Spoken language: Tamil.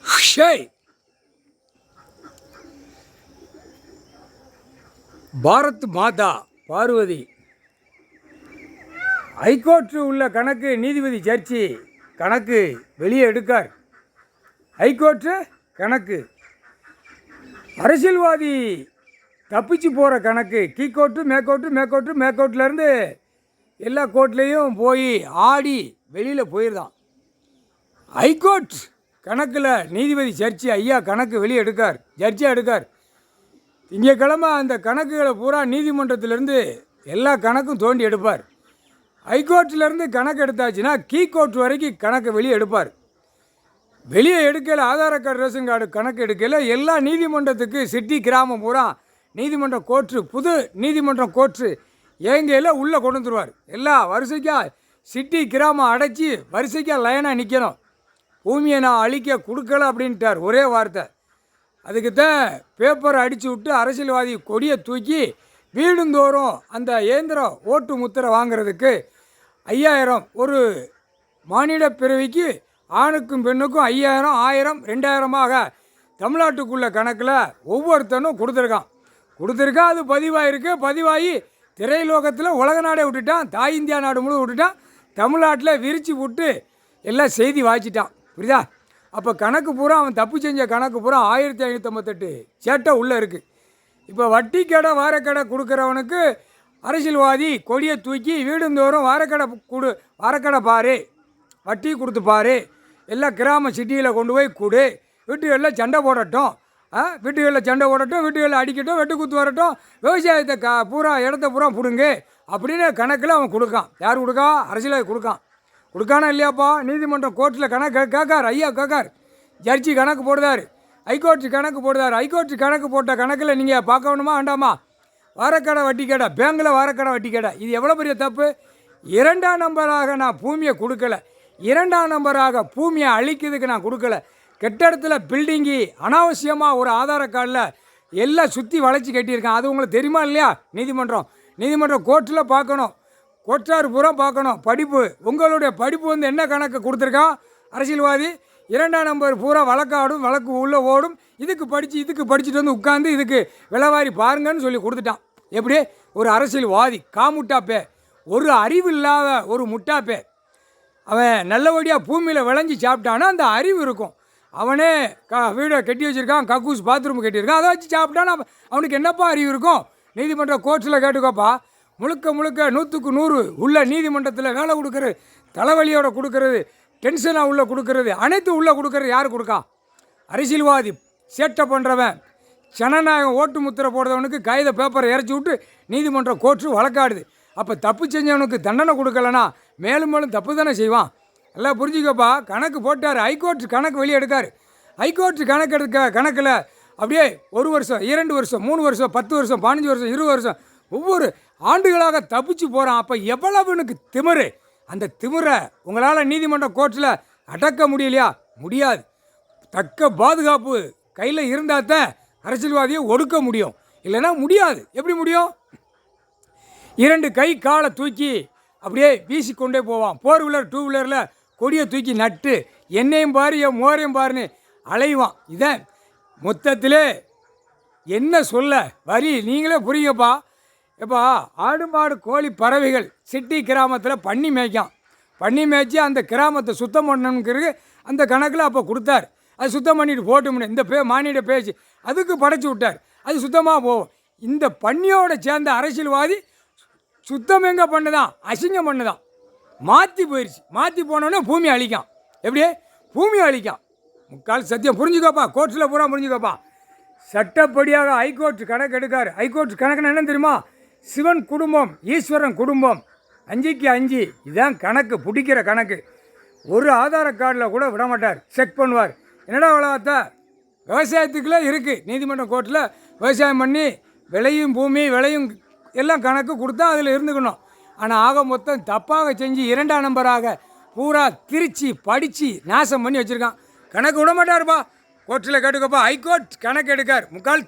ஷேய் பாரத் மாதா பார்வதி ஹைகோர்ட்டு உள்ள கணக்கு நீதிபதி ஜட்ஜி கணக்கு வெளியே எடுக்கார். ஹைகோர்ட்டு கணக்கு அரசியல்வாதி தப்பிச்சு போகிற கணக்கு கீகோர்ட்டு மேற்கோர்ட்லேருந்து எல்லா கோர்ட்லேயும் போய் ஆடி வெளியில் போயிருந்தான். ஹைகோர்ட் கணக்கில் நீதிபதி ஜட்ஜி ஐயா கணக்கு வெளியே எடுக்கார், ஜட்ஜியாக எடுக்கார். திங்கக்கிழமை அந்த கணக்குகளை பூரா நீதிமன்றத்திலேருந்து எல்லா கணக்கும் தோண்டி எடுப்பார். ஹைகோர்ட்டிலேருந்து கணக்கு எடுத்தாச்சுன்னா கீகோர்ட் வரைக்கும் கணக்கு வெளியே எடுப்பார். வெளியே எடுக்கல ஆதார கார்டு ரேஷன் கார்டு கணக்கு எடுக்கல எல்லா நீதிமன்றத்துக்கு சிட்டி கிராமம் பூரா நீதிமன்ற கோர்ட்டு புது நீதிமன்றம் கோர்ட்டு ஏங்கையில் உள்ளே கொண்டு வந்துடுவார். எல்லா வரிசைக்காக சிட்டி கிராமம் அடைச்சி வரிசைக்காக லைனாக நிற்கணும். பூமியை நான் அழிக்க கொடுக்கல அப்படின்ட்டார் ஒரே வார்த்தை. அதுக்குத்தான் பேப்பரை அடித்து விட்டு அரசியல்வாதி கொடியை தூக்கி வீடுந்தோறும் அந்த இயந்திரம் ஓட்டு முத்திரை வாங்கிறதுக்கு 5000 ஒரு மானிட பிறவிக்கு ஆணுக்கும் பெண்ணுக்கும் 5000 1000 2000 தமிழ்நாட்டுக்குள்ள கணக்கில் ஒவ்வொருத்தனும் கொடுத்துருக்கான். அது பதிவாகி திரைலோகத்தில் உலக நாடே விட்டுட்டான், தாய் இந்தியா நாடு முழு விட்டுட்டான், தமிழ்நாட்டில் விரித்து விட்டு எல்லாம் செய்தி வாய்ச்சிட்டான். புரியுதா? அப்போ கணக்கு பூரா அவன் தப்பு செஞ்ச கணக்கு பூரா 1558 சேட்டை உள்ளே இருக்குது. இப்போ வட்டி கடை வாரக்கடை கொடுக்குறவனுக்கு அரசியல்வாதி கொடியை தூக்கி வீடுந்தோறும் வாரக்கடை பாரு, வட்டி கொடுத்து பாரு, எல்லாம் கிராம சிட்டியில் கொண்டு போய் கொடு, வீட்டுகளில் சண்டை போடட்டும், வீட்டுகளில் அடிக்கட்டும், வெட்டு குத்து வரட்டும், விவசாயத்தை பூரா இடத்த பூரா பிடுங்க அப்படின்னு கணக்கில் அவன் கொடுக்கான். யார் கொடுக்கா? அரசியல்வாதி கொடுக்கானா இல்லையாப்பா? நீதிமன்றம் கோர்ட்டில் கணக்கு கேட்கார், ஐயா கேட்கார், ஜட்ஜி கணக்கு போடுதார், ஹைகோர்ட்டு கணக்கு போடுதார். ஹைகோர்ட்டு கணக்கு போட்ட கணக்கில் நீங்கள் பார்க்க வேணுமா வேண்டாமா? வாரக்கடை வட்டி கடை, பேங்கில் வாரக்கடை வட்டி கடை, இது எவ்வளோ பெரிய தப்பு. 2ஆம் நம்பராக நான் பூமியை கொடுக்கல, 2ஆம் நம்பராக பூமியை அழிக்கிறதுக்கு நான் கொடுக்கல. கெட்டடத்தில் பில்டிங்கி அனாவசியமாக ஒரு ஆதார கார்டில் எல்லாம் சுற்றி வளைச்சி கட்டியிருக்கேன். அது உங்களுக்கு தெரியுமா இல்லையா? நீதிமன்றம் கோர்ட்டில் பார்க்கணும், கோர்ட்டார் பூரா பார்க்கணும். படிப்பு உங்களுடைய படிப்பு என்ன கணக்கு கொடுத்துருக்கான் அரசியல்வாதி? 2ஆம் நம்பர் பூரா வழக்கு உள்ளே ஓடும், இதுக்கு படிச்சுட்டு வந்து உட்காந்து இதுக்கு விலைவாரி பாருங்கன்னு சொல்லி கொடுத்துட்டான். எப்படி? ஒரு அரசியல்வாதி காமுட்டாப்பே, ஒரு அறிவு இல்லாத ஒரு முட்டாப்பே, அவன் நல்லபடியாக பூமியில் விளைஞ்சி சாப்பிட்டான்னா அந்த அறிவு இருக்கும். அவனே வீடை கட்டி வச்சுருக்கான், கக்கூஸ் பாத்ரூம் கட்டியிருக்கான், அதை வச்சு சாப்பிட்டான்னா அவனுக்கு என்னப்பா அறிவு இருக்கும்? நீதிமன்ற கோர்ட்ஸில் கேட்டுக்கோப்பா. முழுக்க 100க்கு 100 உள்ள நீதிமன்றத்தில் வேலை கொடுக்குறது, தலைவலியோட கொடுக்கறது, டென்ஷனாக உள்ளே கொடுக்கறது, அனைத்து உள்ளே கொடுக்கறது யார் கொடுக்கா? அரசியல்வாதி. சேட்டை பண்ணுறவன், ஜனநாயகம் ஓட்டு முத்திரை போடுறவனுக்கு கைத பேப்பரை இறச்சி விட்டு நீதிமன்ற கோர்ட்டு வழக்காடுது. அப்போ தப்பு செஞ்சவனுக்கு தண்டனை கொடுக்கலனா மேலும் தப்பு தானே செய்வான். எல்லாம் புரிஞ்சுக்கப்பா. கணக்கு போட்டார், ஹைகோர்ட்டு கணக்கு வெளியே எடுக்கார். ஹைகோர்ட்டு கணக்கில் அப்படியே 1 வருஷம் 2 வருஷம் 3 வருஷம் 10 வருஷம் 15 வருஷம் 20 வருஷம் ஒவ்வொரு ஆண்டுகளாக தப்பிச்சு போகிறான். அப்போ எவ்வளவுனுக்கு திமிரு. அந்த திமிரை உங்களால் நீதிமன்ற கோர்ட்டில் அடக்க முடியலையா? முடியாது. தக்க பாதுகாப்பு கையில் இருந்தால் தான் அரசியல்வாதியை ஒடுக்க முடியும், இல்லைன்னா முடியாது. எப்படி முடியும்? 2 கை காலை தூக்கி அப்படியே வீசிக்கொண்டே போவான். 4 வீலர் 2 வீலரில் கொடியை தூக்கி நட்டு என்னையும் பாரு என் மோரையும் பாருன்னு அலைவான். இதான் மொத்தத்திலே என்ன சொல்ல வரி நீங்களே புரியுங்கப்பா. எப்பா ஆடு மாடு கோழி பறவைகள் சிட்டி கிராமத்தில் பண்ணி மேய்ச்சி அந்த கிராமத்தை சுத்தம் பண்ணணுங்கிறது அந்த கணக்கில் அப்போ கொடுத்தார். அது சுத்தம் பண்ணிட்டு போட்டோம்னு இந்த மானிட பேச்சு அதுக்கு படைச்சி விட்டார். அது சுத்தமாக போகும். இந்த பண்ணியோட சேர்ந்த அரசியல்வாதி சுத்தம் எங்கே பண்ணுதான், அசிங்கம் பண்ணுதான், மாற்றி போயிடுச்சு. மாற்றி போனோடனே பூமி அழிக்கான். எப்படி? பூமி அழிக்கான். முக்கால் சத்தியம் புரிஞ்சுக்கோப்பா. கோர்ட்டில் பூரா புரிஞ்சுக்கோப்பா. சட்டப்படியாக ஹைகோர்ட் கணக்கு எடுக்கார். ஹைகோர்ட் கணக்குன்னு என்ன தெரியுமா? சிவன் குடும்பம், ஈஸ்வரன் குடும்பம், 5க்கு 5 இதுதான் கணக்கு. பிடிக்கிற கணக்கு. ஒரு ஆதார கார்டில் கூட விட மாட்டார், செக் பண்ணுவார். என்னடா விளையாட்டா விவசாயத்துக்குள்ளே இருக்குது. நீதிமன்ற கோர்ட்டில் விவசாயம் பண்ணி பூமி விளையும் எல்லாம் கணக்கு கொடுத்தா அதில் இருந்துக்கணும். ஆனால் ஆக மொத்தம் தப்பாக செஞ்சு 2ஆம் நம்பராக பூரா திரிச்சு படித்து நாசம் பண்ணி வச்சுருக்கான். கணக்கு விட மாட்டார்ப்பா. கோர்ட்டில் கேட்டுக்கப்பா. ஹைகோர்ட் கணக்கு எடுக்கார். முக்கால்